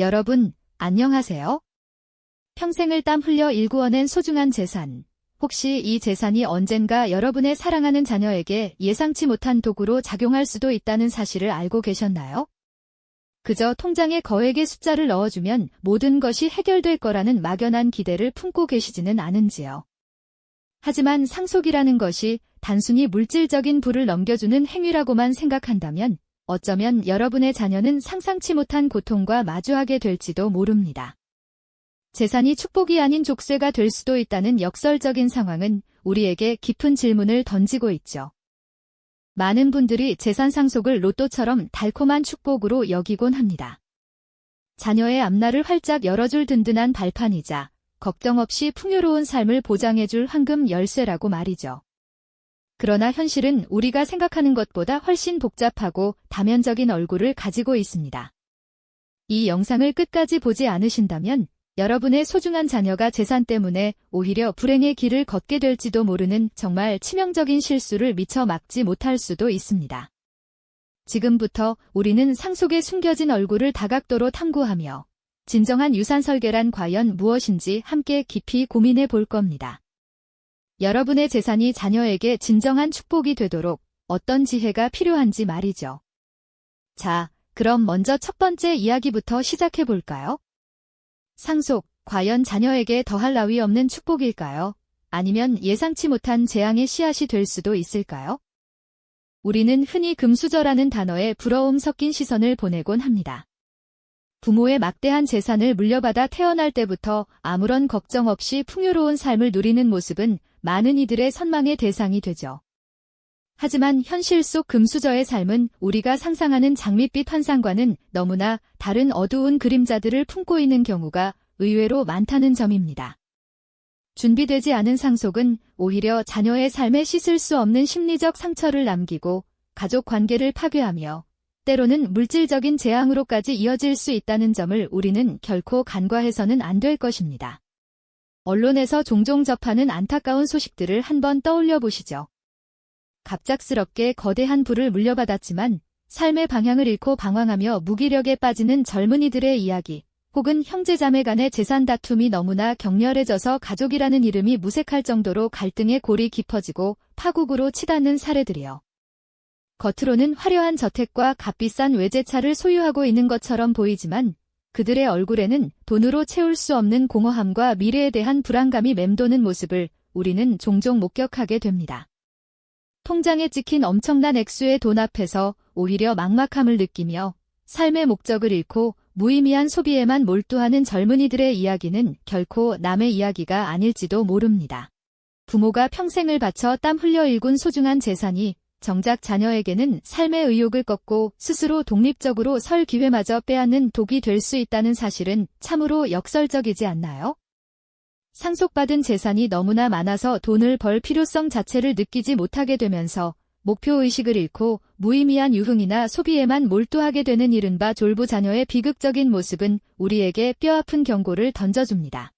여러분, 안녕하세요. 평생을 땀 흘려 일구어낸 소중한 재산. 혹시 이 재산이 언젠가 여러분의 사랑하는 자녀에게 예상치 못한 도구로 작용할 수도 있다는 사실을 알고 계셨나요? 그저 통장에 거액의 숫자를 넣어주면 모든 것이 해결될 거라는 막연한 기대를 품고 계시지는 않은지요. 하지만 상속이라는 것이 단순히 물질적인 부를 넘겨주는 행위라고만 생각한다면 어쩌면 여러분의 자녀는 상상치 못한 고통과 마주하게 될지도 모릅니다. 재산이 축복이 아닌 족쇄가 될 수도 있다는 역설적인 상황은 우리에게 깊은 질문을 던지고 있죠. 많은 분들이 재산 상속을 로또처럼 달콤한 축복으로 여기곤 합니다. 자녀의 앞날을 활짝 열어줄 든든한 발판이자 걱정 없이 풍요로운 삶을 보장해줄 황금 열쇠라고 말이죠. 그러나 현실은 우리가 생각하는 것보다 훨씬 복잡하고 다면적인 얼굴을 가지고 있습니다. 이 영상을 끝까지 보지 않으신다면 여러분의 소중한 자녀가 재산 때문에 오히려 불행의 길을 걷게 될지도 모르는 정말 치명적인 실수를 미처 막지 못할 수도 있습니다. 지금부터 우리는 상속의 숨겨진 얼굴을 다각도로 탐구하며 진정한 유산 설계란 과연 무엇인지 함께 깊이 고민해 볼 겁니다. 여러분의 재산이 자녀에게 진정한 축복이 되도록 어떤 지혜가 필요한지 말이죠. 자, 그럼 먼저 첫 번째 이야기부터 시작해 볼까요? 상속, 과연 자녀에게 더할 나위 없는 축복일까요? 아니면 예상치 못한 재앙의 씨앗이 될 수도 있을까요? 우리는 흔히 금수저라는 단어에 부러움 섞인 시선을 보내곤 합니다. 부모의 막대한 재산을 물려받아 태어날 때부터 아무런 걱정 없이 풍요로운 삶을 누리는 모습은 많은 이들의 선망의 대상이 되죠. 하지만 현실 속 금수저의 삶은 우리가 상상하는 장밋빛 환상과는 너무나 다른 어두운 그림자들을 품고 있는 경우가 의외로 많다는 점입니다. 준비되지 않은 상속은 오히려 자녀의 삶에 씻을 수 없는 심리적 상처를 남기고 가족 관계를 파괴하며 때로는 물질적인 재앙으로까지 이어질 수 있다는 점을 우리는 결코 간과해서는 안 될 것입니다. 언론에서 종종 접하는 안타까운 소식들을 한번 떠올려 보시죠. 갑작스럽게 거대한 부를 물려받았지만 삶의 방향을 잃고 방황하며 무기력에 빠지는 젊은이들의 이야기, 혹은 형제자매 간의 재산 다툼이 너무나 격렬해져서 가족이라는 이름이 무색할 정도로 갈등의 골이 깊어지고 파국으로 치닫는 사례들이요. 겉으로는 화려한 저택과 값비싼 외제차를 소유하고 있는 것처럼 보이지만 그들의 얼굴에는 돈으로 채울 수 없는 공허함과 미래에 대한 불안감이 맴도는 모습을 우리는 종종 목격하게 됩니다. 통장에 찍힌 엄청난 액수의 돈 앞에서 오히려 막막함을 느끼며 삶의 목적을 잃고 무의미한 소비에만 몰두하는 젊은이들의 이야기는 결코 남의 이야기가 아닐지도 모릅니다. 부모가 평생을 바쳐 땀 흘려 일군 소중한 재산이 정작 자녀에게는 삶의 의욕을 꺾고 스스로 독립적으로 설 기회마저 빼앗는 독이 될 수 있다는 사실은 참으로 역설적이지 않나요? 상속받은 재산이 너무나 많아서 돈을 벌 필요성 자체를 느끼지 못하게 되면서 목표의식을 잃고 무의미한 유흥이나 소비에만 몰두하게 되는 이른바 졸부 자녀의 비극적인 모습은 우리에게 뼈아픈 경고를 던져줍니다.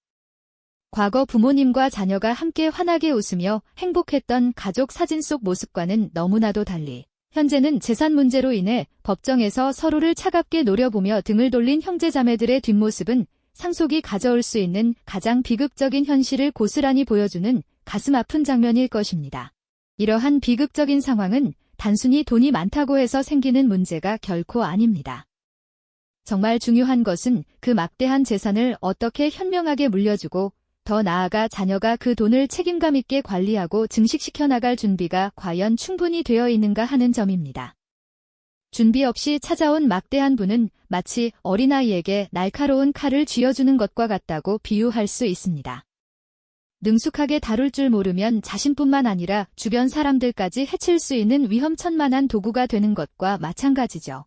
과거 부모님과 자녀가 함께 환하게 웃으며 행복했던 가족 사진 속 모습과는 너무나도 달리 현재는 재산 문제로 인해 법정에서 서로를 차갑게 노려보며 등을 돌린 형제자매들의 뒷모습은 상속이 가져올 수 있는 가장 비극적인 현실을 고스란히 보여주는 가슴 아픈 장면일 것입니다. 이러한 비극적인 상황은 단순히 돈이 많다고 해서 생기는 문제가 결코 아닙니다. 정말 중요한 것은 그 막대한 재산을 어떻게 현명하게 물려주고 더 나아가 자녀가 그 돈을 책임감 있게 관리하고 증식시켜 나갈 준비가 과연 충분히 되어 있는가 하는 점입니다. 준비 없이 찾아온 막대한 부는 마치 어린아이에게 날카로운 칼을 쥐어주는 것과 같다고 비유할 수 있습니다. 능숙하게 다룰 줄 모르면 자신뿐만 아니라 주변 사람들까지 해칠 수 있는 위험천만한 도구가 되는 것과 마찬가지죠.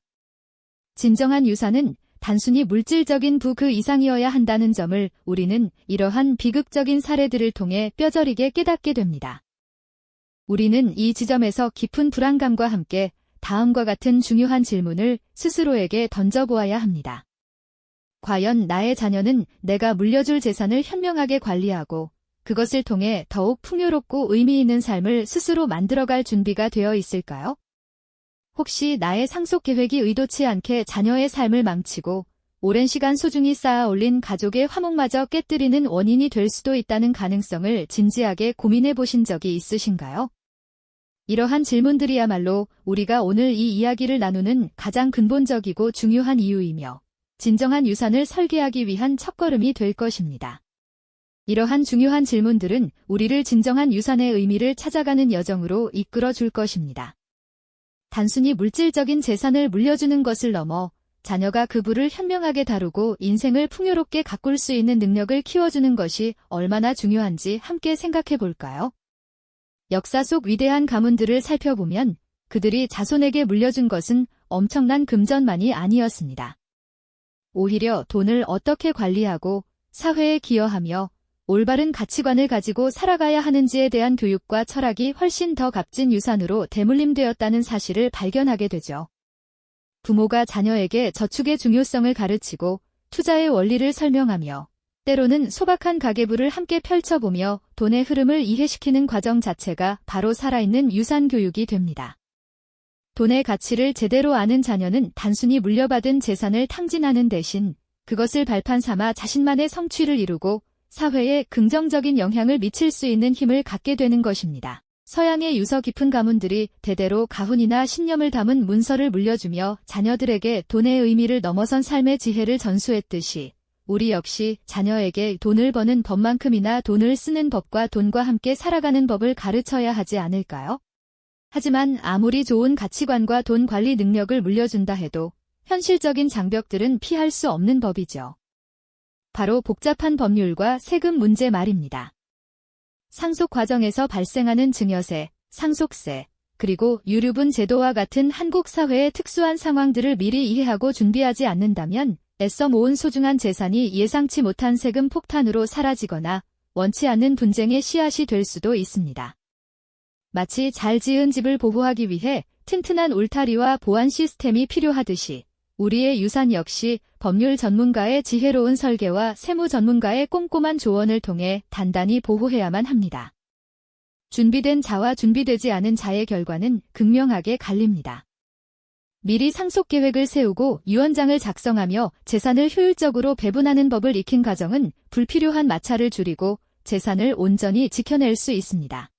진정한 유산은 단순히 물질적인 부 그 이상이어야 한다는 점을 우리는 이러한 비극적인 사례들을 통해 뼈저리게 깨닫게 됩니다. 우리는 이 지점에서 깊은 불안감과 함께 다음과 같은 중요한 질문을 스스로에게 던져보아야 합니다. 과연 나의 자녀는 내가 물려줄 재산을 현명하게 관리하고 그것을 통해 더욱 풍요롭고 의미 있는 삶을 스스로 만들어갈 준비가 되어 있을까요? 혹시 나의 상속 계획이 의도치 않게 자녀의 삶을 망치고 오랜 시간 소중히 쌓아 올린 가족의 화목마저 깨뜨리는 원인이 될 수도 있다는 가능성을 진지하게 고민해 보신 적이 있으신가요? 이러한 질문들이야말로 우리가 오늘 이 이야기를 나누는 가장 근본적이고 중요한 이유이며 진정한 유산을 설계하기 위한 첫걸음이 될 것입니다. 이러한 중요한 질문들은 우리를 진정한 유산의 의미를 찾아가는 여정으로 이끌어 줄 것입니다. 단순히 물질적인 재산을 물려주는 것을 넘어 자녀가 그 부를 현명하게 다루고 인생을 풍요롭게 가꿀 수 있는 능력을 키워주는 것이 얼마나 중요한지 함께 생각해 볼까요? 역사 속 위대한 가문들을 살펴보면 그들이 자손에게 물려준 것은 엄청난 금전만이 아니었습니다. 오히려 돈을 어떻게 관리하고 사회에 기여하며 올바른 가치관을 가지고 살아가야 하는지에 대한 교육과 철학이 훨씬 더 값진 유산으로 대물림되었다는 사실을 발견하게 되죠. 부모가 자녀에게 저축의 중요성을 가르치고 투자의 원리를 설명하며 때로는 소박한 가계부를 함께 펼쳐보며 돈의 흐름을 이해시키는 과정 자체가 바로 살아있는 유산 교육이 됩니다. 돈의 가치를 제대로 아는 자녀는 단순히 물려받은 재산을 탕진하는 대신 그것을 발판 삼아 자신만의 성취를 이루고 사회에 긍정적인 영향을 미칠 수 있는 힘을 갖게 되는 것입니다. 서양의 유서 깊은 가문들이 대대로 가훈이나 신념을 담은 문서를 물려주며 자녀들에게 돈의 의미를 넘어선 삶의 지혜를 전수했듯이 우리 역시 자녀에게 돈을 버는 법만큼이나 돈을 쓰는 법과 돈과 함께 살아가는 법을 가르쳐야 하지 않을까요? 하지만 아무리 좋은 가치관과 돈 관리 능력을 물려준다 해도 현실적인 장벽들은 피할 수 없는 법이죠. 바로 복잡한 법률과 세금 문제 말입니다. 상속 과정에서 발생하는 증여세, 상속세, 그리고 유류분 제도와 같은 한국 사회의 특수한 상황들을 미리 이해하고 준비하지 않는다면 애써 모은 소중한 재산이 예상치 못한 세금 폭탄으로 사라지거나 원치 않는 분쟁의 씨앗이 될 수도 있습니다. 마치 잘 지은 집을 보호하기 위해 튼튼한 울타리와 보안 시스템이 필요하듯이 우리의 유산 역시 법률 전문가의 지혜로운 설계와 세무 전문가의 꼼꼼한 조언을 통해 단단히 보호해야만 합니다. 준비된 자와 준비되지 않은 자의 결과는 극명하게 갈립니다. 미리 상속 계획을 세우고 유언장을 작성하며 재산을 효율적으로 배분하는 법을 익힌 가정은 불필요한 마찰을 줄이고 재산을 온전히 지켜낼 수 있습니다.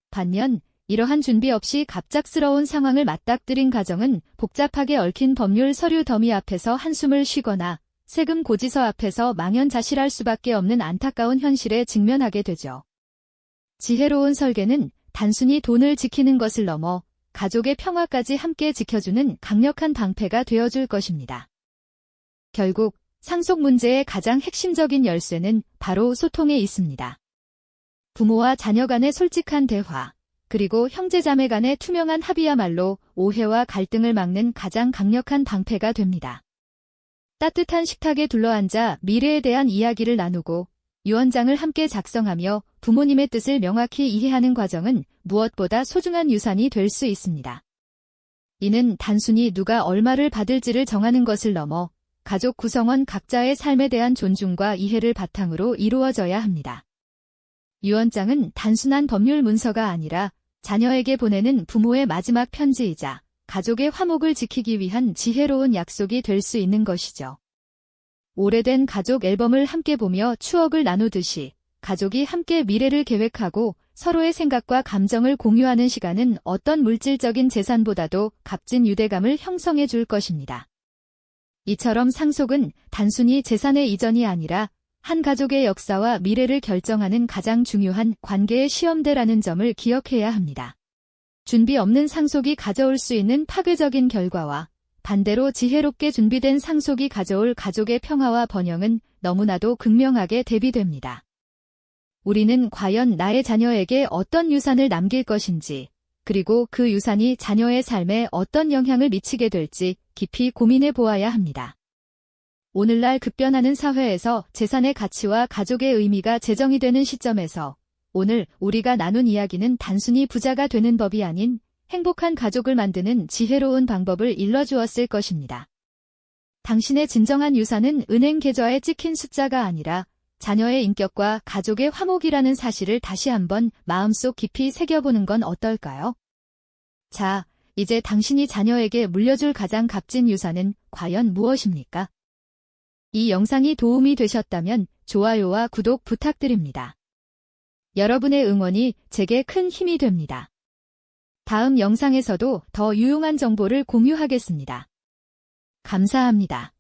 반면 이러한 준비 없이 갑작스러운 상황을 맞닥뜨린 가정은 복잡하게 얽힌 법률 서류 더미 앞에서 한숨을 쉬거나 세금 고지서 앞에서 망연자실할 수밖에 없는 안타까운 현실에 직면하게 되죠. 지혜로운 설계는 단순히 돈을 지키는 것을 넘어 가족의 평화까지 함께 지켜주는 강력한 방패가 되어줄 것입니다. 결국 상속 문제의 가장 핵심적인 열쇠는 바로 소통에 있습니다. 부모와 자녀 간의 솔직한 대화, 그리고 형제자매 간의 투명한 합의야말로 오해와 갈등을 막는 가장 강력한 방패가 됩니다. 따뜻한 식탁에 둘러앉아 미래에 대한 이야기를 나누고 유언장을 함께 작성하며 부모님의 뜻을 명확히 이해하는 과정은 무엇보다 소중한 유산이 될 수 있습니다. 이는 단순히 누가 얼마를 받을지를 정하는 것을 넘어 가족 구성원 각자의 삶에 대한 존중과 이해를 바탕으로 이루어져야 합니다. 유언장은 단순한 법률 문서가 아니라 자녀에게 보내는 부모의 마지막 편지이자 가족의 화목을 지키기 위한 지혜로운 약속이 될 수 있는 것이죠. 오래된 가족 앨범을 함께 보며 추억을 나누듯이 가족이 함께 미래를 계획하고 서로의 생각과 감정을 공유하는 시간은 어떤 물질적인 재산보다도 값진 유대감을 형성해 줄 것입니다. 이처럼 상속은 단순히 재산의 이전이 아니라 한 가족의 역사와 미래를 결정하는 가장 중요한 관계의 시험대라는 점을 기억해야 합니다. 준비 없는 상속이 가져올 수 있는 파괴적인 결과와 반대로 지혜롭게 준비된 상속이 가져올 가족의 평화와 번영은 너무나도 극명하게 대비됩니다. 우리는 과연 나의 자녀에게 어떤 유산을 남길 것인지, 그리고 그 유산이 자녀의 삶에 어떤 영향을 미치게 될지 깊이 고민해 보아야 합니다. 오늘날 급변하는 사회에서 재산의 가치와 가족의 의미가 재정이 되는 시점에서 오늘 우리가 나눈 이야기는 단순히 부자가 되는 법이 아닌 행복한 가족을 만드는 지혜로운 방법을 일러주었을 것입니다. 당신의 진정한 유산은 은행 계좌에 찍힌 숫자가 아니라 자녀의 인격과 가족의 화목이라는 사실을 다시 한번 마음속 깊이 새겨보는 건 어떨까요? 자, 이제 당신이 자녀에게 물려줄 가장 값진 유산은 과연 무엇입니까? 이 영상이 도움이 되셨다면 좋아요와 구독 부탁드립니다. 여러분의 응원이 제게 큰 힘이 됩니다. 다음 영상에서도 더 유용한 정보를 공유하겠습니다. 감사합니다.